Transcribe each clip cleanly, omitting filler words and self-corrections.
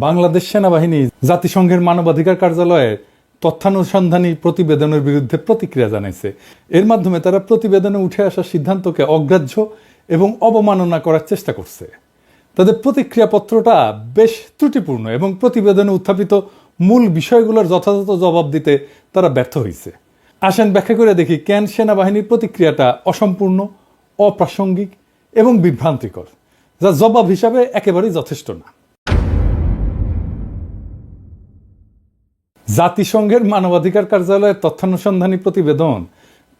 বাংলাদেশ সেনাবাহিনী জাতিসংঘের মানবাধিকার কার্যালয়ের তথ্যানুসন্ধানী প্রতিবেদনের বিরুদ্ধে প্রতিক্রিয়া জানাইছে। এর মাধ্যমে তারা প্রতিবেদনে উঠে আসা সিদ্ধান্তকে অগ্রাহ্য এবং অবমাননা করার চেষ্টা করছে। তাদের প্রতিক্রিয়াপত্রটা বেশ ত্রুটিপূর্ণ এবং প্রতিবেদনে উত্থাপিত মূল বিষয়গুলোর যথাযথ জবাব দিতে তারা ব্যর্থ হয়েছে। আসেন ব্যাখ্যা করে দেখি কেন সেনাবাহিনীর প্রতিক্রিয়াটা অসম্পূর্ণ, অপ্রাসঙ্গিক এবং বিভ্রান্তিকর, যা জবাব হিসাবে একেবারেই যথেষ্ট না। জাতিসংঘের মানবাধিকার কার্যালয়ের তথ্যানুসন্ধানী প্রতিবেদন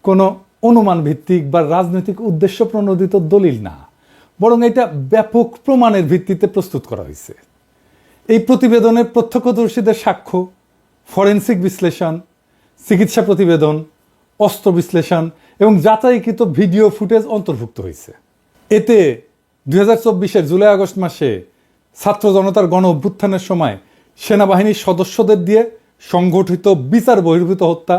কোনো অনুমান ভিত্তিক বা রাজনৈতিক উদ্দেশ্য প্রণোদিত দলিল না, বরং এটা ব্যাপক প্রমাণের ভিত্তিতে প্রস্তুত করা হয়েছে। এই প্রতিবেদনে প্রত্যক্ষদর্শীদের সাক্ষ্য, ফরেনসিক বিশ্লেষণ, চিকিৎসা প্রতিবেদন, অস্ত্র বিশ্লেষণ এবং যাচাইকৃত ভিডিও ফুটেজ অন্তর্ভুক্ত হয়েছে। এতে 2024-এর জুলাই আগস্ট মাসে ছাত্র জনতার গণ অভ্যুত্থানের সময় সেনাবাহিনীর সদস্যদের দিয়ে সংগঠিত বিচার বহির্ভূত হত্যা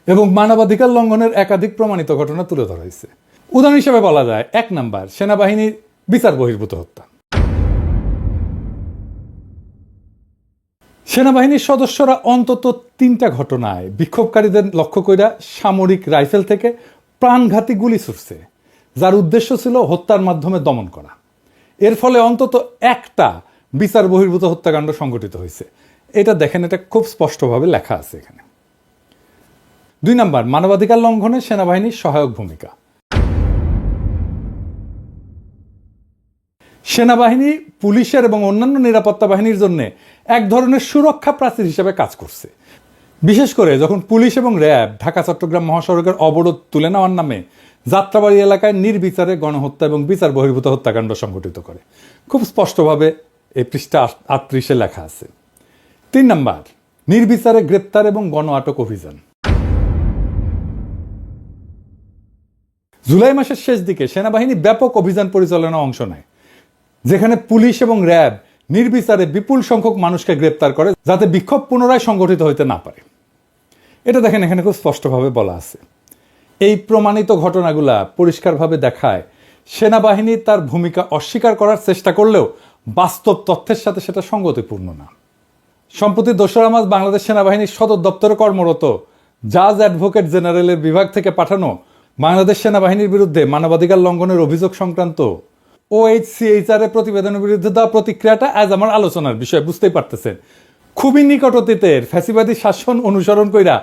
এবং মানবাধিকার লঙ্ঘনের একাধিক প্রমাণিত ঘটনা তুলে ধরা হয়েছে। উদাহরণ হিসেবে বলা যায়, 1 নাম্বার, সেনাবাহিনীর বিচার বহির্ভূত হত্যা। সেনাবাহিনীর সদস্যরা অন্তত 3টা ঘটনায় বিক্ষোভকারীদের লক্ষ্য কইরা সামরিক রাইফেল থেকে প্রাণঘাতী গুলি ছুড়ছে, যার উদ্দেশ্য ছিল হত্যার মাধ্যমে দমন করা। এর ফলে অন্তত একটা বিচার বহির্ভূত হত্যাকাণ্ড সংঘটিত হয়েছে। এটা দেখেন, এটা খুব স্পষ্টভাবে লেখা আছে এখানে। 2 নাম্বার, মানবাধিকার লঙ্ঘনে সেনাবাহিনীর সহায়ক ভূমিকা। সেনাবাহিনী পুলিশের এবং অন্যান্য নিরাপত্তা বাহিনীর জন্য এক ধরনের সুরক্ষা প্রাচীর হিসেবে কাজ করছে। বিশেষ করে যখন পুলিশ এবং র্যাব ঢাকা চট্টগ্রাম মহাসড়কের অবরোধ তুলে নেওয়ার নামে যাত্রাবাড়ি এলাকায় নির্বিচারে গণহত্যা এবং বিচার বহির্ভূত হত্যাকাণ্ড সংঘটিত করে। খুব স্পষ্টভাবে এই পৃষ্ঠা 38-এ লেখা আছে। 3 নাম্বার, নির্বিচারে গ্রেপ্তার এবং গণ আটক অভিযান। জুলাই মাসের শেষ দিকে সেনাবাহিনী ব্যাপক অভিযান পরিচালনায় অংশ নেয়, যেখানে পুলিশ এবং র্যাব নির্বিচারে বিপুল সংখ্যক মানুষকে গ্রেপ্তার করে, যাতে বিক্ষোভ পুনরায় সংগঠিত হইতে না পারে। এটা দেখেন, এখানে খুব স্পষ্টভাবে বলা আছে। এই প্রমাণিত ঘটনাগুলা পরিষ্কারভাবে দেখায় সেনাবাহিনী তার ভূমিকা অস্বীকার করার চেষ্টা করলেও বাস্তব তথ্যের সাথে সেটা সঙ্গতিপূর্ণ না। সম্প্রতি 2রা মার্চ বাংলাদেশ সেনাবাহিনীর সদর দপ্তরে কর্মরত জাজ অ্যাডভোকেট জেনারেলের বিভাগ থেকে পাঠানো বাংলাদেশ সেনাবাহিনীর বিরুদ্ধে মানবাধিকার লঙ্ঘনের অভিযোগ সংক্রান্ত OHCHR এর প্রতিবেদনের বিরুদ্ধে দেওয়া প্রতিক্রিয়াটা আজ আমার আলোচনার বিষয়, বুঝতেই পারতেছেন। খুবই নিকট অতীতের ফ্যাসিবাদী শাসন অনুসরণ কইরা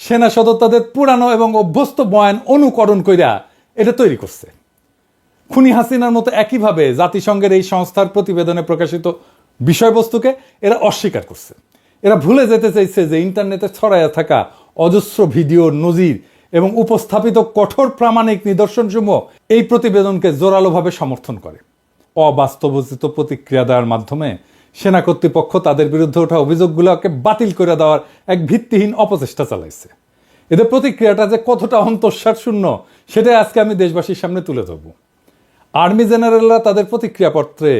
সেনা সদর তাদের পুরানো এবং অভ্যস্ত বয়ান অনুকরণ কইরা এটা তৈরি করছে। খুনি হাসিনার মতো একইভাবে জাতিসংঘের এই সংস্থার প্রতিবেদনে প্রকাশিত বিষয়বস্তুকে এরা অস্বীকার করছে। এরা ভুলে যেতে চাইছে যে ইন্টারনেটে ছড়াইয়া থাকা অজস্র ভিডিও, নজির এবং উপস্থাপিত কঠোর প্রামাণিক নিদর্শনসমূহ এই প্রতিবেদনকে জোরালোভাবে সমর্থন করে। অবাস্তবোচিত প্রতিক্রিয়া দেওয়ার মাধ্যমে সেনা কর্তৃপক্ষ তাদের বিরুদ্ধে ওঠা অভিযোগগুলোকে বাতিল করে দেওয়ার এক ভিত্তিহীন অপচেষ্টা চালাইছে। এদের প্রতিক্রিয়াটা যে কতটা অন্তঃসার শূন্য সেটাই আজকে আমি দেশবাসীর সামনে তুলে ধরব। আর্মি জেনারেলরা তাদের প্রতিক্রিয়াপত্রে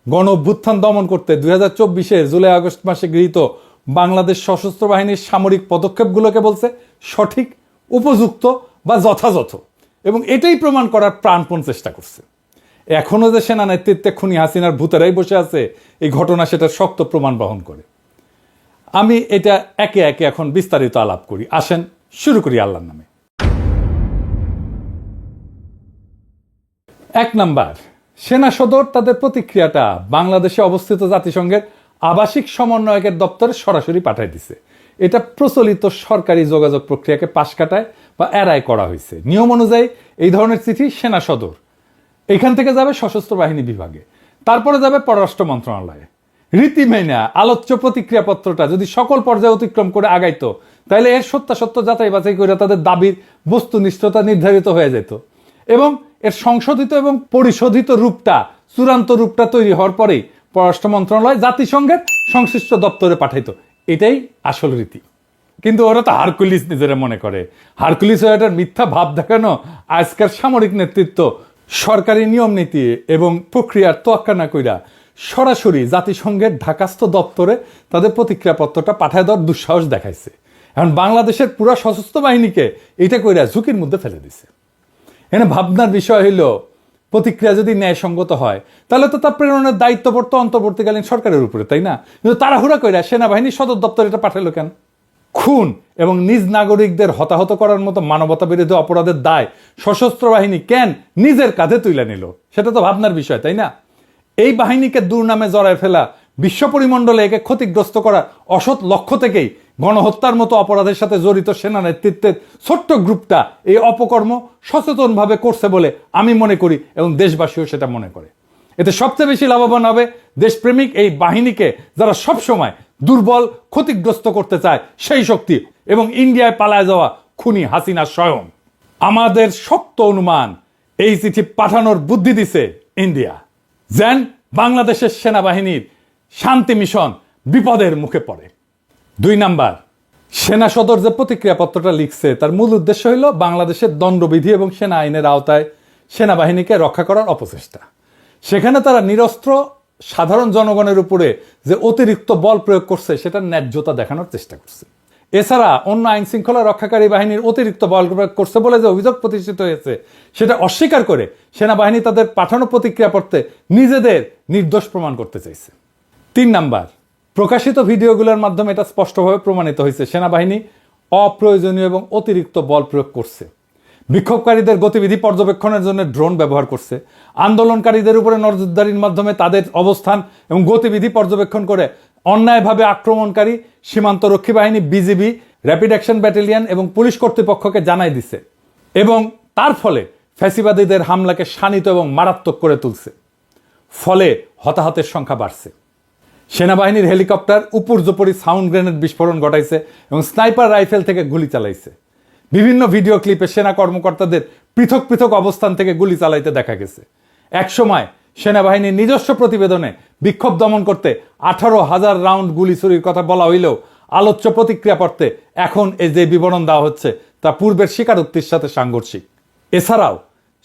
গণ অভ্যুত্থান দমন করতে 2024-এর জুলাই আগস্ট মাসে গৃহীত বাংলাদেশ সশস্ত্র বাহিনীর সামরিক পদক্ষেপগুলোকে বলছে সঠিক, উপযুক্ত বা যথাযথ, এবং এটাই প্রমাণ করার প্রাণপণ চেষ্টা করছে। এখনো যে সেনা নেতৃত্বে খুনি হাসিনার ভূতেরাই বসে আছে, এই ঘটনা সেটার শক্ত প্রমাণ বহন করে। আমি এটা একে একে এখন বিস্তারিত আলাপ করি। আসেন শুরু করি আল্লাহর নামে। 1 নাম্বার, সেনা সদর তাদের প্রতিক্রিয়াটা বাংলাদেশে অবস্থিত জাতিসংঘের আবাসিক সমন্বয়কের দপ্তরে সরাসরি পাঠাই দিছে। এটা প্রচলিত সরকারি যোগাযোগ প্রক্রিয়াকে পাশ কাটায় বা এড়ায় করা হয়েছে। নিয়ম অনুযায়ী এই ধরনের চিঠি সেনা সদর, এখান থেকে যাবে সশস্ত্র বাহিনী বিভাগে, তারপরে যাবে পররাষ্ট্র মন্ত্রণালয়ে। রীতি মেনে আলোচ্য প্রতিক্রিয়াপত্রটা যদি সকল পর্যায়ে অতিক্রম করে আগাইতো, তাহলে এর সত্যাসত্য যাচাই বাছাই করে তাদের দাবির বস্তুনিষ্ঠতা নির্ধারিত হয়ে যেত এবং এর সংশোধিত এবং পরিশোধিত রূপটা, চূড়ান্ত রূপটা তৈরি হওয়ার পরেই পররাষ্ট্র মন্ত্রণালয় জাতিসংঘের সংশ্লিষ্ট দপ্তরে পাঠাইতো। এটাই আসল রীতি। কিন্তু ওরা তো হারকুলিস নিজেরা মনে করে। হারকুলিস হয়ে এটার মিথ্যা ভাব দেখানো আজকের সামরিক নেতৃত্ব সরকারি নিয়ম নীতি এবং প্রক্রিয়ার তোয়াক্কা না কইরা সরাসরি জাতিসংঘের ঢাকাস্থ দপ্তরে তাদের প্রতিক্রিয়াপত্রটা পাঠায় দেওয়ার দুঃসাহস দেখাইছে। এখন বাংলাদেশের পুরো সশস্ত্র বাহিনীকে এটা কইরা ঝুঁকির মধ্যে ফেলে দিছে। এখানে ভাবনার বিষয় হইল প্রতিক্রিয়া যদি ন্যায়সঙ্গত হয় তাহলে তো তার প্রেরণের দায়িত্ব পড়তো অন্তর্বর্তীকালীন সরকারের উপরে, তাই না? কিন্তু তাড়াহুড়া কইরা সেনাবাহিনী সদর দপ্তর এটা পাঠালো কেন? খুন এবং নিজ নাগরিকদের হতাহত করার মতো মানবতা বিরোধী অপরাধের দায় সশস্ত্র বাহিনী কেন নিজের কাঁধে তুলে নিল? সেটা তো ভাবনার বিষয়, তাই না? এই বাহিনীকে দুর্নামে জড়ায় ফেলা, বিশ্ব পরিমণ্ডলে একে ক্ষতিগ্রস্ত করার অসৎ লক্ষ্য থেকেই গণহত্যার মতো অপরাধের সাথে জড়িত সেনা নেতৃত্বের ছোট্ট গ্রুপটা এই অপকর্ম সচেতনভাবে করছে বলে আমি মনে করি, এবং দেশবাসীও সেটা মনে করে। এতে সবচেয়ে বেশি লাভবান হবে দেশপ্রেমিক এই বাহিনীকে, যারা সবসময় দুর্বল, ক্ষতিগ্রস্ত করতে চায় সেই শক্তি, এবং ইন্ডিয়ায় পালায় যাওয়া খুনি হাসিনা স্বয়ং। আমাদের শক্ত অনুমান, এই চিঠি পাঠানোর বুদ্ধি দিছে ইন্ডিয়া, যেন বাংলাদেশের সেনাবাহিনীর শান্তি মিশন বিপদের মুখে পড়ে। 2 নাম্বার, সেনা সদর যে প্রতিক্রিয়াপত্রটা লিখছে তার মূল উদ্দেশ্য হইল বাংলাদেশের দণ্ডবিধি এবং সেনা আইনের আওতায় সেনাবাহিনীকে রক্ষা করার অপচেষ্টা। সেখানে তারা নিরস্ত্র সাধারণ জনগণের উপরে যে অতিরিক্ত বল প্রয়োগ করছে সেটার ন্যায্যতা দেখানোর চেষ্টা করছে। এছাড়া অন্য আইন শৃঙ্খলা রক্ষাকারী বাহিনীর অতিরিক্ত বল প্রয়োগ করছে বলে যে অভিযোগ প্রতিষ্ঠিত হয়েছে সেটা অস্বীকার করে সেনাবাহিনী তাদের পাঠানো প্রতিক্রিয়াপত্রে নিজেদের নির্দোষ প্রমাণ করতে চাইছে। 3 নাম্বার, প্রকাশিত ভিডিওগুলোর মাধ্যমে এটা স্পষ্টভাবে প্রমাণিত হয়েছে সেনাবাহিনী অপ্রয়োজনীয় এবং অতিরিক্ত বল প্রয়োগ করছে। বিক্ষোভকারীদের গতিবিধি পর্যবেক্ষণের জন্য ড্রোন ব্যবহার করছে, আন্দোলনকারীদের উপরে নজরদারির মাধ্যমে তাদের অবস্থান এবং গতিবিধি পর্যবেক্ষণ করে অন্যায়ভাবে আক্রমণকারী সীমান্তরক্ষী বাহিনী, বিজিবি, র্যাপিড অ্যাকশন ব্যাটালিয়ন এবং পুলিশ কর্তৃপক্ষকে জানাই দিছে, এবং তার ফলে ফ্যাসিবাদীদের হামলাকে শানিত এবং মারাত্মক করে তুলছে। ফলে হতাহতের সংখ্যা বাড়ছে। সেনাবাহিনীর হেলিকপ্টার উপর্যুপরি সাউন্ড গ্রেনেড বিস্ফোরণ ঘটাইছে এবং স্নাইপার রাইফেল থেকে গুলি চালাইছে। বিভিন্ন ভিডিও ক্লিপে সেনা কর্মকর্তাদের পৃথক পৃথক অবস্থান থেকে গুলি চালাইতে দেখা গেছে। একসময় সেনাবাহিনীর নিজস্ব প্রতিবেদনে বিক্ষোভ দমন করতে 18,000 রাউন্ড গুলি চুরির কথা বলা হইলেও আলোচ্য প্রতিক্রিয়াপত্রে এখন এই যে বিবরণ দেওয়া হচ্ছে তা পূর্বের স্বীকারোক্তির সাথে সাংঘর্ষিক। এছাড়াও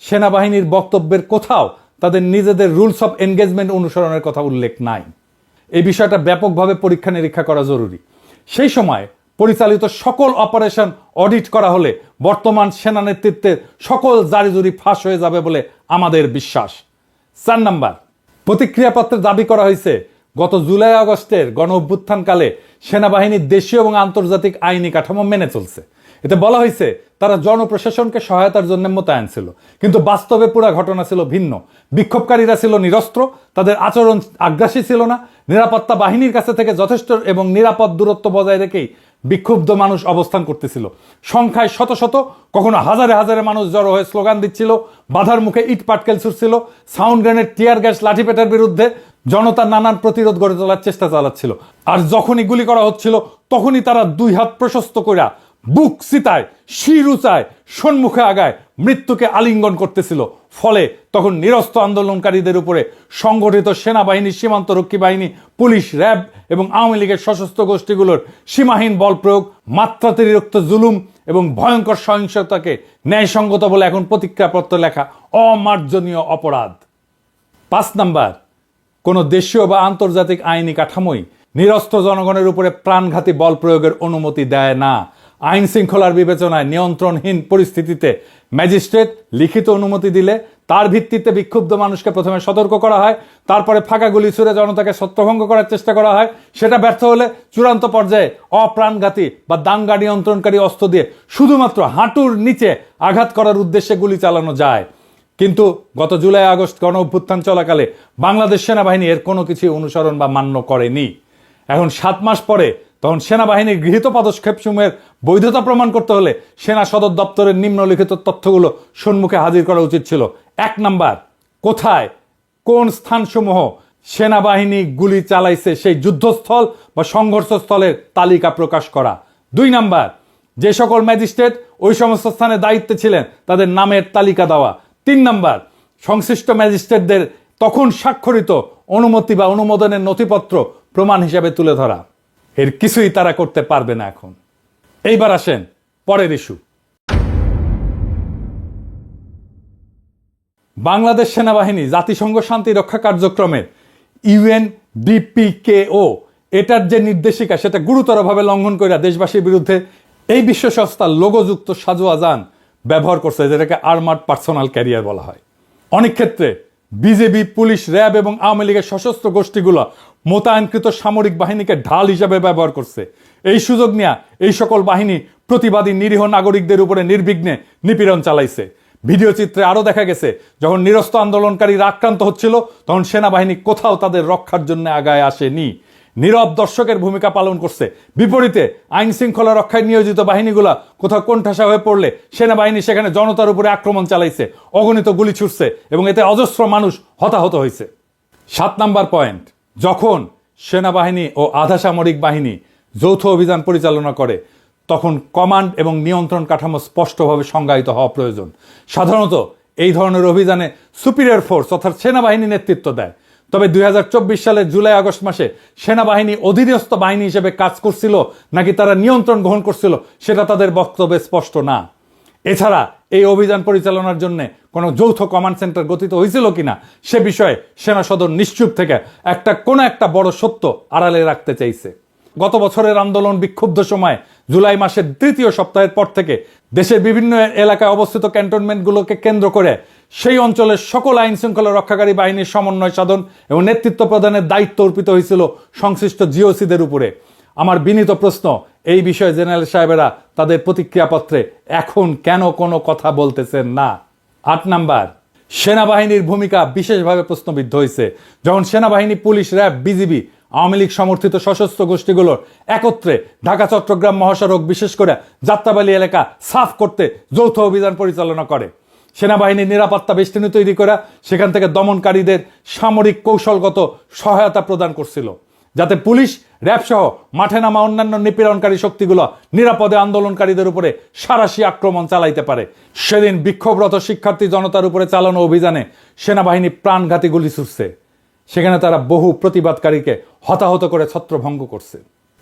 সেনাবাহিনীর বক্তব্যের কোথাও তাদের নিজেদের রুলস অফ এনগেজমেন্ট অনুসরণের কথা উল্লেখ নাই। এই বিষয়টা ব্যাপকভাবে পরীক্ষা নিরীক্ষা করা জরুরি। সেই সময় পরিচালিত সকল অপারেশন অডিট করা হলে বর্তমান সেনা নেতৃত্বের সকল জারিজুরি ফাঁস হয়ে যাবে বলে আমাদের বিশ্বাস। 4 নাম্বার, প্রতিক্রিয়াপত্রে দাবি করা হয়েছে গত জুলাই আগস্টের গণ অভ্যুত্থানকালে সেনাবাহিনীর দেশীয় এবং আন্তর্জাতিক আইনি কাঠামো মেনে চলছে। এতে বলা হয়েছে তারা জনপ্রশাসনকে সহায়তার জন্য মোতায়েন ছিল, কিন্তু বাস্তবে পুরো ঘটনা ছিল ভিন্ন। বিক্ষোভকারীরা ছিল নিরস্ত্র, তাদের আচরণ আগ্রাসী ছিল না, নিরাপত্তা বাহিনীর কাছে থেকে যথেষ্ট এবং নিরাপদ দূরত্ব বজায় রেখেই বিক্ষুব্ধ মানুষ অবস্থান করতেছিল। সংখ্যায় শত শত, কখনো হাজারে হাজারে মানুষ জড়ো হয়ে স্লোগান দিচ্ছিল, বাধার মুখে ইট পাটকেল ছুটছিল, সাউন্ড গ্রেনেড, টিয়ার গ্যাস, লাঠিপেটার বিরুদ্ধে জনতা নানান প্রতিরোধ গড়ে তোলার চেষ্টা চালাচ্ছিল। আর যখনই গুলি করা হচ্ছিল তখনই তারা 2 হাত প্রশস্ত কইরা বুক চিতায়, শির উঁচায়, সম্মুখে আগায় মৃত্যুকে আলিঙ্গন করতেছিল। ফলে তখন নিরস্ত্র আন্দোলনকারীদের উপরে সংগঠিত সেনাবাহিনী, সীমান্তরক্ষী বাহিনী, পুলিশ, র্যাব এবং আওয়ামী লীগের সশস্ত্র গোষ্ঠীগুলোর সীমাহীন বল প্রয়োগ, মাত্রাতিরিক্ত জুলুম এবং ভয়ঙ্কর সহিংসতাকে ন্যায়সঙ্গত বলে এখন প্রতিক্রিয়াপত্র লেখা অমার্জনীয় অপরাধ। 5 নাম্বার, কোনো দেশীয় বা আন্তর্জাতিক আইনি কাঠামোই নিরস্ত্র জনগণের উপরে প্রাণঘাতী বল প্রয়োগের অনুমতি দেয় না। আইন শৃঙ্খলার বিবেচনায় নিয়ন্ত্রণহীন পরিস্থিতিতে ম্যাজিস্ট্রেট লিখিত অনুমতি দিলে তার ভিত্তিতে বিক্ষুব্ধ মানুষকে প্রথমে সতর্ক করা হয়, তারপরে ফাঁকা গুলি ছুড়ে জনতাকে ছত্রভঙ্গ করার চেষ্টা করা হয়। সেটা ব্যর্থ হলে চূড়ান্ত পর্যায়ে অপ্রাণঘাতী বা দাঙ্গা নিয়ন্ত্রণকারী অস্ত্র দিয়ে শুধুমাত্র হাঁটুর নিচে আঘাত করার উদ্দেশ্যে গুলি চালানো যায়। কিন্তু গত জুলাই আগস্ট গণ অভ্যুত্থান চলাকালে বাংলাদেশ সেনাবাহিনী এর কোনো কিছু অনুসরণ বা মান্য করেনি। এখন 7 মাস পরে তখন সেনাবাহিনীর গৃহীত পদক্ষেপসমূহের বৈধতা প্রমাণ করতে হলে সেনা সদর দপ্তরের নিম্নলিখিত তথ্যগুলো সম্মুখে হাজির করা উচিত ছিল। 1 নাম্বার, কোথায় কোন স্থানসমূহ সেনাবাহিনী গুলি চালাইছে সেই যুদ্ধস্থল বা সংঘর্ষস্থলের তালিকা প্রকাশ করা। 2 নাম্বার, যে সকল ম্যাজিস্ট্রেট ওই সমস্ত স্থানে দায়িত্বে ছিলেন তাদের নামের তালিকা দেওয়া। 3 নাম্বার, সংশ্লিষ্ট ম্যাজিস্ট্রেটদের তখন স্বাক্ষরিত অনুমতি বা অনুমোদনের নথিপত্র প্রমাণ হিসাবে তুলে ধরা। এর কিছুই তারা করতে পারবে না এখন। এইবার আসেন পরের ইস্যু। বাংলাদেশ সেনাবাহিনী জাতিসংঘ শান্তি রক্ষা কার্যক্রমের UNDPKO এটার যে নির্দেশিকা সেটা গুরুতরভাবে লঙ্ঘন করে দেশবাসীর বিরুদ্ধে এই বিশ্ব সংস্থার লোগোযুক্ত সাজোয়া যান ব্যবহার করছে, যেটাকে আর্মার্ড পার্সোনাল ক্যারিয়ার বলা হয়। অনেক ক্ষেত্রে বিজেপি, পুলিশ, র্যাব এবং আওয়ামী লীগের সশস্ত্র গোষ্ঠীগুলো মোতায়েনকৃত সামরিক বাহিনীকে ঢাল হিসাবে ব্যবহার করছে। এই সুযোগ নিয়ে এই সকল বাহিনী প্রতিবাদী নিরীহ নাগরিকদের উপরে নির্বিঘ্নে নিপীড়ন চালাইছে। ভিডিও চিত্রে আরো দেখা গেছে, যখন নিরস্ত আন্দোলনকারীরা আক্রান্ত হচ্ছিল তখন সেনাবাহিনী কোথাও তাদের রক্ষার জন্য আগায় আসেনি, নীরব দর্শকের ভূমিকা পালন করছে। বিপরীতে আইন শৃঙ্খলা রক্ষায় নিয়োজিত বাহিনীগুলা কোথাও কোণঠাসা হয়ে পড়লে সেনাবাহিনী সেখানে জনতার উপরে আক্রমণ চালাইছে, অগণিত গুলি ছুটছে এবং এতে অজস্র মানুষ হতাহত হয়েছে। 7 নাম্বার পয়েন্ট, যখন সেনাবাহিনী ও আধা সামরিক বাহিনী যৌথ অভিযান পরিচালনা করে তখন কমান্ড এবং নিয়ন্ত্রণ কাঠামো স্পষ্টভাবে সংজ্ঞায়িত হওয়া প্রয়োজন। সাধারণত এই ধরনের অভিযানে সুপিরিয়র ফোর্স অর্থাৎ সেনাবাহিনী নেতৃত্ব দেয়। তবে 2024 সালের জুলাই আগস্ট মাসে সেনাবাহিনী অধীনস্থ বাহিনী হিসেবে কাজ করছিল নাকি তারা নিয়ন্ত্রণ গ্রহণ করছিল সেটা তাদের বক্তব্যে স্পষ্ট না। এছাড়া এই অভিযান পরিচালনার জন্য কোনো যৌথ কমান্ড সেন্টার গঠিত হয়েছিল কিনা সে বিষয়ে সেনা সদর নিশ্চুপ থেকে কোনো একটা বড় সত্য আড়ালে রাখতে চাইছে। গত বছরের আন্দোলন বিক্ষুব্ধ সময় জুলাই মাসের 3য় সপ্তাহের পর থেকে দেশের বিভিন্ন এলাকায় অবস্থিত ক্যান্টনমেন্টগুলোকে কেন্দ্র করে সেই অঞ্চলের সকল আইন শৃঙ্খলা রক্ষাকারী বাহিনীর সমন্বয় সাধন এবং নেতৃত্ব প্রদানের দায়িত্ব অর্পিত হয়েছিল সংশ্লিষ্ট জিওসিদের উপরে। আমার বিনীত প্রশ্ন, এই বিষয়ে জেনারেল সাহেবেরা তাদের প্রতিক্রিয়াপত্রে এখন কেন কোনো কথা বলতেছেন না? 8 নাম্বার, সেনাবাহিনীর ভূমিকা বিশেষভাবে প্রশ্নবিদ্ধ হয়েছে। যখন সেনাবাহিনী, police, RAB, BGB, Awami League সমর্থিত সশস্ত্র গোষ্ঠীগুলোর একত্রে ঢাকা চট্টগ্রাম মহাসড়ক বিশেষ করে যাত্রাবাড়ি এলাকা সাফ করতে যৌথ অভিযান পরিচালনা করে, সেনাবাহিনীর নিরাপত্তা বেষ্টনী তৈরি করা সেখান থেকে দমনকারীদের সামরিক কৌশলগত সহায়তা প্রদান করছিল, যাতে পুলিশ, র্যাব সহ মাঠে নামা অন্যান্য নিপীড়নকারী শক্তিগুলো নিরাপদে আন্দোলনকারীদের উপরে সাঁড়াশি আক্রমণ চালাইতে পারে। সেদিন বিক্ষোভরত শিক্ষার্থী জনতার উপরে চালানো অভিযানে সেনাবাহিনী প্রাণঘাতী গুলি ছুড়ছে, সেখানে তারা বহু প্রতিবাদকারীকে হতাহত করে ছত্রভঙ্গ করছে।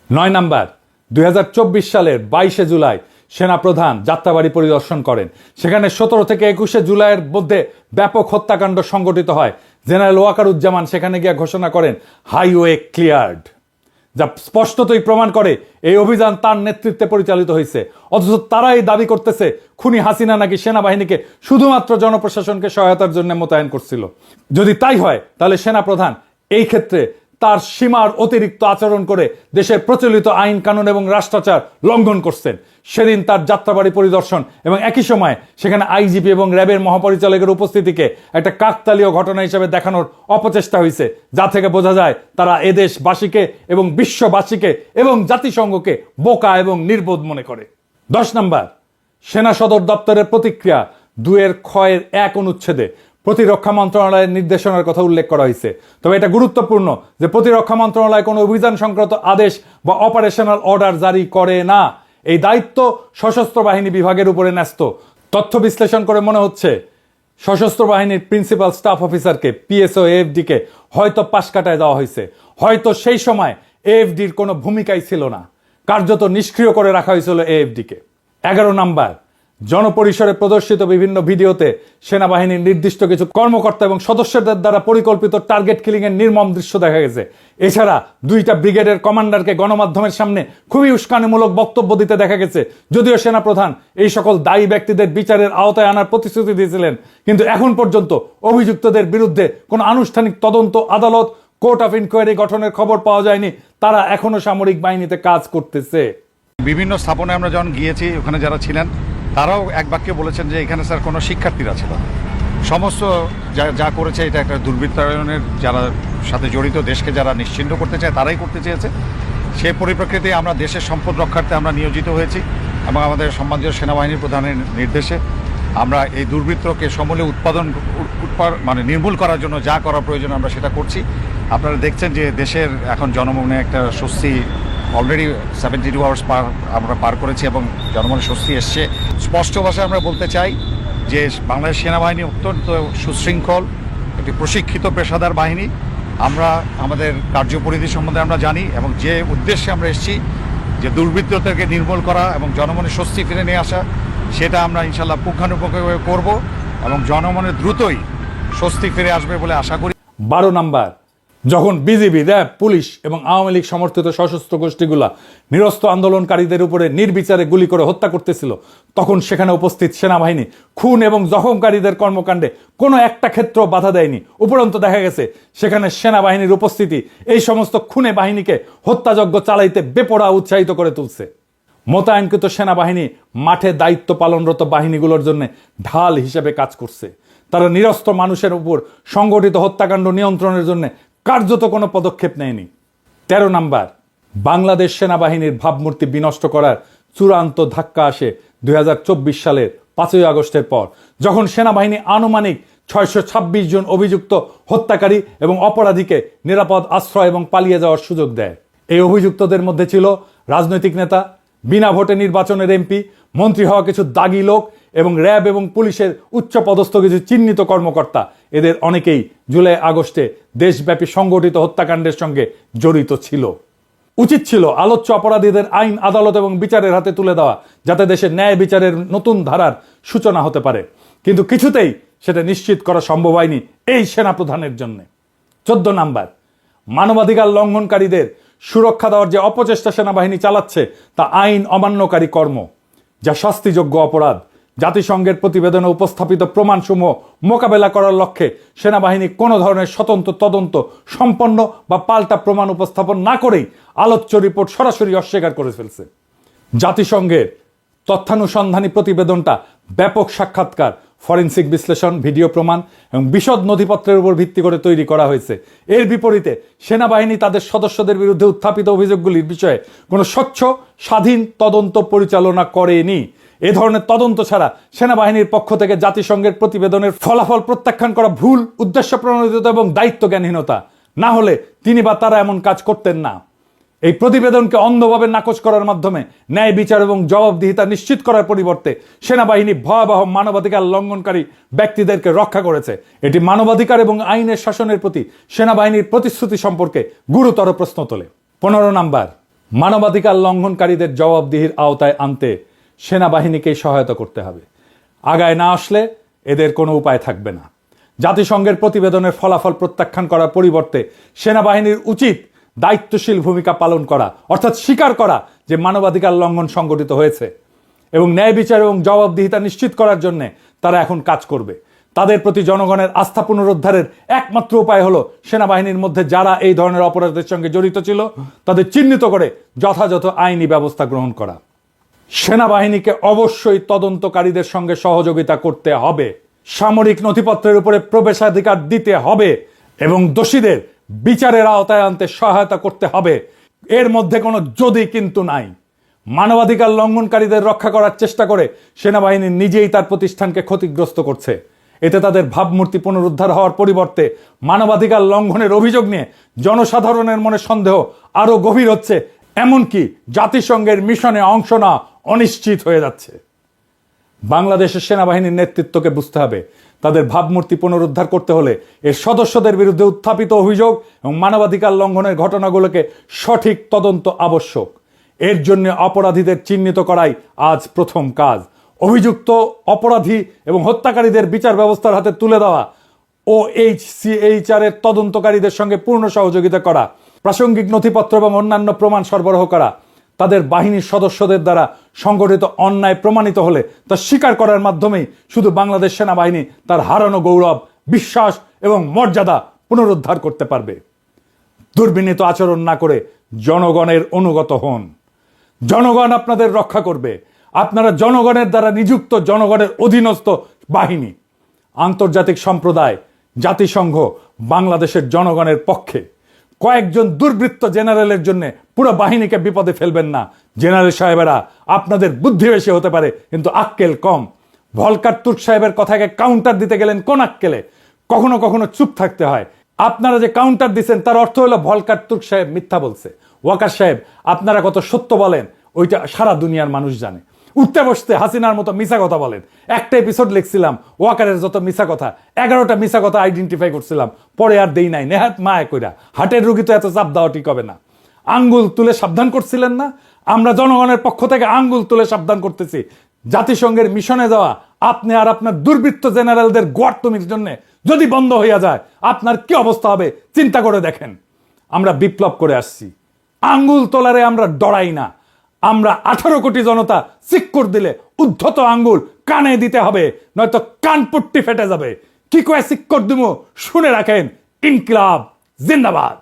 9 নাম্বার, 2024 সালের 22 জুলাই সেনাপ্রধান যাত্রাবাড়ি পরিদর্শন করেন। সেখানে 17 থেকে 21 জুলাইয়ের মধ্যে ব্যাপক হত্যাকাণ্ড সংঘটিত হয়। জেনারেল ওয়াকারুজ্জামান সেখানে গিয়ে ঘোষণা করেন হাইওয়ে ক্লিয়ার্ড, যা স্পষ্টতই প্রমাণ করে এই অভিযান তার নেতৃত্বে পরিচালিত হয়েছে। অথচ তারাই দাবি করতেছে খুনি হাসিনা নাকি সেনাবাহিনীকে শুধুমাত্র জনপ্রশাসনকে সহায়তার জন্য মোতায়েন করছিল। যদি তাই হয় তাহলে সেনাপ্রধান এই ক্ষেত্রে তার সীমার অতিরিক্ত আচরণ করে দেশের প্রচলিত আইন কানুন এবং রাষ্ট্রাচার লঙ্ঘন করছেন। সেদিন তার যাত্রাবাড়ি পরিদর্শন এবং একই সময় সেখানে আইজিপি এবং র্যাবের মহাপরিচালকের উপস্থিতিকে একটা কাকতালীয় ঘটনা হিসেবে দেখানোর অপচেষ্টা হয়েছে, যা থেকে বোঝা যায় তারা এদেশবাসীকে এবং বিশ্ববাসীকে এবং জাতিসংঘকে বোকা এবং নির্বোধ মনে করে। 10 নাম্বার, সেনা সদর দপ্তরের প্রতিক্রিয়া 2(খ)(1) অনুচ্ছেদে প্রতিরক্ষা মন্ত্রণালয়ের নির্দেশনার কথা উল্লেখ করা হয়েছে। তবে এটা গুরুত্বপূর্ণ যে প্রতিরক্ষা মন্ত্রণালয় কোনো অভিযান সংক্রান্ত আদেশ বা অপারেশনাল অর্ডার জারি করে না। এই দায়িত্ব সশস্ত্র বাহিনী বিভাগের উপরে ন্যস্ত। তথ্য বিশ্লেষণ করে মনে হচ্ছে সশস্ত্র বাহিনীর প্রিন্সিপাল স্টাফ অফিসারকে, পিএসও, এএফডিকে হয়তো পাশ কাটায় দেওয়া হয়েছে। হয়তো সেই সময় এএফডির কোনো ভূমিকাই ছিল না, কার্যত নিষ্ক্রিয় করে রাখা হয়েছিল এএফডিকে। 11 নাম্বার, জনপরিসরে প্রদর্শিত বিভিন্ন ভিডিওতে সেনাবাহিনীর নির্দিষ্ট কিছু কর্মকর্তা এবং সদস্যদের দ্বারা পরিকল্পিত টার্গেট কিলিং এর নির্মম দৃশ্য দেখা গেছে। এছাড়া 2টা ব্রিগেডের কমান্ডারকে গণমাধ্যমের সামনে খুবই উস্কানিমূলক বক্তব্য দিতে দেখা গেছে। যদিও সেনাপ্রধান এই সকল দায়ী ব্যক্তিদের বিচারের আওতায় আনার প্রতিশ্রুতি দিয়েছিলেন, কিন্তু এখন পর্যন্ত অভিযুক্তদের বিরুদ্ধে কোনো আনুষ্ঠানিক তদন্ত, আদালত, কোর্ট অফ ইনকোয়ারি গঠনের খবর পাওয়া যায়নি। তারা এখনো সামরিক বাহিনীতে কাজ করতেছে। বিভিন্ন স্থাপনায় আমরা যখন গিয়েছি, ওখানে যারা ছিলেন তারাও এক বাক্যে বলেছেন যে এখানে স্যার কোনো শিক্ষার্থীরা ছিল, সমস্ত যা করেছে এটা একটা দুর্বৃত্তায়নের যারা সাথে জড়িত, দেশকে যারা নিশ্চিহ্ন করতে চায় তারাই করতে চেয়েছে। সেই পরিপ্রেক্ষিতে আমরা দেশের সম্পদ রক্ষার্থে আমরা নিয়োজিত হয়েছি এবং আমাদের সম্মানীয় সেনাবাহিনীর প্রধানের নির্দেশে আমরা এই দুর্বৃত্তকে সমূলে নির্মূল করার জন্য যা করা প্রয়োজন আমরা সেটা করছি। আপনারা দেখছেন যে দেশের এখন জনমনে একটা স্বস্তি অলরেডি 72 আওয়ার্স আমরা পার করেছি এবং জনমনে স্বস্তি এসছে। স্পষ্ট ভাষায় আমরা বলতে চাই যে বাংলাদেশ সেনাবাহিনী অত্যন্ত সুশৃঙ্খল একটি প্রশিক্ষিত পেশাদার বাহিনী। আমরা আমাদের কার্যপরিধি সম্বন্ধে আমরা জানি এবং যে উদ্দেশ্যে আমরা এসেছি যে দুর্বৃত্ততাকে নির্মূল করা এবং জনমনে স্বস্তি ফিরে নিয়ে আসা, সেটা আমরা ইনশাল্লাহ পুঙ্খানুপুঙ্খভাবে করব এবং জনমনে দ্রুতই স্বস্তি ফিরে আসবে বলে আশা করি। 12 নাম্বার, যখন বিজিবি, র্যাব, পুলিশ এবং আওয়ামী লীগ সমর্থিত সশস্ত্র গোষ্ঠীগুলা নিরস্ত্র আন্দোলনকারীদের উপরে নির্বিচারে গুলি করে হত্যা করতেছিল, তখন সেখানে উপস্থিত সেনাবাহিনী খুন এবং জখমকারীদের কর্মকাণ্ডে কোনো একটা ক্ষেত্র বাধা দেয়নি। উপরন্তু দেখা গেছে সেখানে সেনাবাহিনীর উপস্থিতি এই সমস্ত খুনে বাহিনীকে হত্যাযজ্ঞ চালাইতে বেপরোয়া উৎসাহিত করে তুলছে। মোতায়েনকৃত সেনাবাহিনী মাঠে দায়িত্ব পালনরত বাহিনীগুলোর জন্য ঢাল হিসেবে কাজ করছে। তারা নিরস্ত্র মানুষের উপর সংগঠিত হত্যাকাণ্ড নিয়ন্ত্রণের জন্য কার্যত কোনো পদক্ষেপ নেয়নি। 13 নাম্বার, বাংলাদেশ সেনাবাহিনীর ভাবমূর্তি বিনষ্ট করার চূড়ান্ত ধাক্কা আসে 2024 সালের 5ই আগস্টের পর, যখন সেনাবাহিনী আনুমানিক 626 জন অভিযুক্ত হত্যাকারী এবং অপরাধীকে নিরাপদ আশ্রয় এবং পালিয়ে যাওয়ার সুযোগ দেয়। এই অভিযুক্তদের মধ্যে ছিল রাজনৈতিক নেতা, বিনা ভোটে নির্বাচনের এমপি, মন্ত্রী হওয়া কিছু দাগি লোক এবং র্যাব এবং পুলিশের উচ্চপদস্থ কিছু চিহ্নিত কর্মকর্তা। এদের অনেকেই জুলাই আগস্টে দেশব্যাপী সংগঠিত হত্যাকাণ্ডের সঙ্গে জড়িত ছিল। উচিত ছিল আলোচ্য অপরাধীদের আইন, আদালত এবং বিচারের হাতে তুলে দেওয়া, যাতে দেশে ন্যায় বিচারের নতুন ধারার সূচনা হতে পারে, কিন্তু কিছুতেই সেটা নিশ্চিত করা সম্ভব হয়নি এই সেনাপ্রধানের জন্য। 14 নাম্বার, মানবাধিকার লঙ্ঘনকারীদের সুরক্ষা দেওয়ার যে অপচেষ্টা সেনাবাহিনী চালাচ্ছে তা আইন অমান্যকারী কর্ম, যা শাস্তিযোগ্য অপরাধ। জাতিসংঘের প্রতিবেদনে উপস্থাপিত প্রমাণসমূহ মোকাবেলা করার লক্ষ্যে সেনাবাহিনী কোনো ধরনের স্বতন্ত্র তদন্ত সম্পন্ন বা পাল্টা প্রমাণ উপস্থাপন না করেই আলোচ্য রিপোর্ট সরাসরি অস্বীকার করে ফেলছে। জাতিসংঘের তথ্যানুসন্ধানী প্রতিবেদনটা ব্যাপক সাক্ষাৎকার, ফরেনসিক বিশ্লেষণ, ভিডিও প্রমাণ এবং বিশদ নথিপত্রের উপর ভিত্তি করে তৈরি করা হয়েছে। এর বিপরীতে সেনাবাহিনী তাদের সদস্যদের বিরুদ্ধে উত্থাপিত অভিযোগগুলির বিষয়ে কোনো স্বচ্ছ স্বাধীন তদন্ত পরিচালনা করেনি। এ ধরনের তদন্ত ছাড়া সেনাবাহিনীর পক্ষ থেকে জাতিসংঘের প্রতিবেদনের ফলাফল প্রত্যাখ্যান করা ভুল, উদ্দেশ্য প্রণোদিত এবং দায়িত্বজ্ঞানহীনতা। না হলে তিনি বা তারা এমন কাজ করতেন না। এই প্রতিবেদনকে অন্ধভাবে নাকচ করার মাধ্যমে ন্যায় বিচার এবং জবাবদিহিতা নিশ্চিত করার পরিবর্তে সেনাবাহিনী ভয়াবহ মানবাধিকার লঙ্ঘনকারী ব্যক্তিদেরকে রক্ষা করেছে। এটি মানবাধিকার এবং আইনের শাসনের প্রতি সেনাবাহিনীর প্রতিশ্রুতি সম্পর্কে গুরুতর প্রশ্ন তোলে। 15 নাম্বার, মানবাধিকার লঙ্ঘনকারীদের জবাবদিহির আওতায় আনতে সেনাবাহিনীকেই সহায়তা করতে হবে। আগায় না আসলে এদের কোনো উপায় থাকবে না। জাতিসংঘের প্রতিবেদনের ফলাফল প্রত্যাখ্যান করার পরিবর্তে সেনাবাহিনীর উচিত দায়িত্বশীল ভূমিকা পালন করা, অর্থাৎ স্বীকার করা যে মানবাধিকার লঙ্ঘন সংগঠিত হয়েছে এবং ন্যায় বিচার এবং জবাবদিহিতা নিশ্চিত করার জন্য তারা এখন কাজ করবে। তাদের প্রতি জনগণের আস্থা পুনরুদ্ধারের একমাত্র উপায় হলো সেনাবাহিনীর মধ্যে যারা এই ধরনের অপরাধের সঙ্গে জড়িত ছিল তাদের চিহ্নিত করে যথাযথ আইনি ব্যবস্থা গ্রহণ করা। সেনাবাহিনীকে অবশ্যই তদন্তকারীদের সঙ্গে সহযোগিতা করতে হবে, সামরিক নথিপত্রের উপরে প্রবেশাধিকার দিতে হবে এবং দোষীদের বিচারের আওতায় আনতে সহায়তা করতে হবে। এর মধ্যে কোনো যদি কিন্তু নাই। মানবাধিকার লঙ্ঘনকারীদের রক্ষা করার চেষ্টা করে সেনাবাহিনী নিজেই তার প্রতিষ্ঠানকে ক্ষতিগ্রস্ত করছে। এতে তাদের ভাবমূর্তি পুনরুদ্ধার হওয়ার পরিবর্তে মানবাধিকার লঙ্ঘনের অভিযোগ নিয়ে জনসাধারণের মনে সন্দেহ আরো গভীর হচ্ছে, এমনকি জাতিসংঘের মিশনে অংশ নেওয়া অনিশ্চিত হয়ে যাচ্ছে। বাংলাদেশের সেনাবাহিনীর নেতৃত্বকে বুঝতে হবে, তাদের ভাবমূর্তি পুনরুদ্ধার করতে হলে এর সদস্যদের বিরুদ্ধে উত্থাপিত অভিযোগ এবং মানবাধিকার লঙ্ঘনের ঘটনাগুলোকে সঠিক তদন্ত আবশ্যক। এর জন্য অপরাধীদের চিহ্নিত করাই আজ প্রথম কাজ। অভিযুক্ত অপরাধী এবং হত্যাকারীদের বিচার ব্যবস্থার হাতে তুলে দেওয়া, OHCHR এর তদন্তকারীদের সঙ্গে পূর্ণ সহযোগিতা করা, প্রাসঙ্গিক নথিপত্র এবং অন্যান্য প্রমাণ সরবরাহ করা, তাদের বাহিনীর সদস্যদের দ্বারা সংগঠিত অন্যায় প্রমাণিত হলে তা স্বীকার করার মাধ্যমেই শুধু বাংলাদেশ সেনাবাহিনী তার হারানো গৌরব, বিশ্বাস এবং মর্যাদা পুনরুদ্ধার করতে পারবে। দুর্বিনীত আচরণ না করে জনগণের অনুগত হন। জনগণ আপনাদের রক্ষা করবে। আপনারা জনগণের দ্বারা নিযুক্ত, জনগণের অধীনস্থ বাহিনী। আন্তর্জাতিক সম্প্রদায়, জাতিসংঘ বাংলাদেশের জনগণের পক্ষে। কয়েকজন দুর্বৃত্ত জেনারেলের জন্য পুরো বাহিনীকে বিপদে ফেলবেন না। জেনারেল সাহেবেরা, আপনাদের বুদ্ধি বেশি হতে পারে কিন্তু আক্কেল কম। ভলকার তুর্ক সাহেবের কথাকে কাউন্টার দিতে গেলেন কোন আক্কেলে? কখনো কখনো চুপ থাকতে হয়। আপনারা যে কাউন্টার দিচ্ছেন তার অর্থ হলো ভলকার তুর্ক সাহেব মিথ্যা বলছে। ওয়াকার সাহেব, আপনারা কত সত্য বলেন ওইটা সারা দুনিয়ার মানুষ জানে। উঠতে বসতে হাসিনার মতো মিছা কথা বলেন। একটা এপিসোড লিখছিলাম ওয়াকারের যত মিছা কথা, 11টা মিছা কথা আইডেন্টিফাই করছিলাম, পরে আর দেই নাই। নেহাত মায়া কইরা, হাটের রুগী তো এত চাপ দেওয়া ঠিক হবে না। আঙ্গুল তুলে সাবধান করছিলেন না? আমরা জনগণের পক্ষ থেকে আঙ্গুল তুলে সাবধান করতেছি। জাতিসংঘের মিশনে যাওয়া আপনি আর আপনার দুর্বৃত্ত জেনারেলদের গোয়ার্তমির জন্য যদি বন্ধ হইয়া যায় আপনার কি অবস্থা হবে চিন্তা করে দেখেন। আমরা বিপ্লব করে আসছি, আঙ্গুল তোলারে আমরা ডরাই না। আমরা 18 কোটি জনতা সিক্কুর দিলে উদ্ধত আঙ্গুল কানে দিতে হবে, নয়তো কানপট্টি ফেটে যাবে। কি কয়ে সিক্কর দিমু শুনে রাখেন। ইনকিলাব জিন্দাবাদ।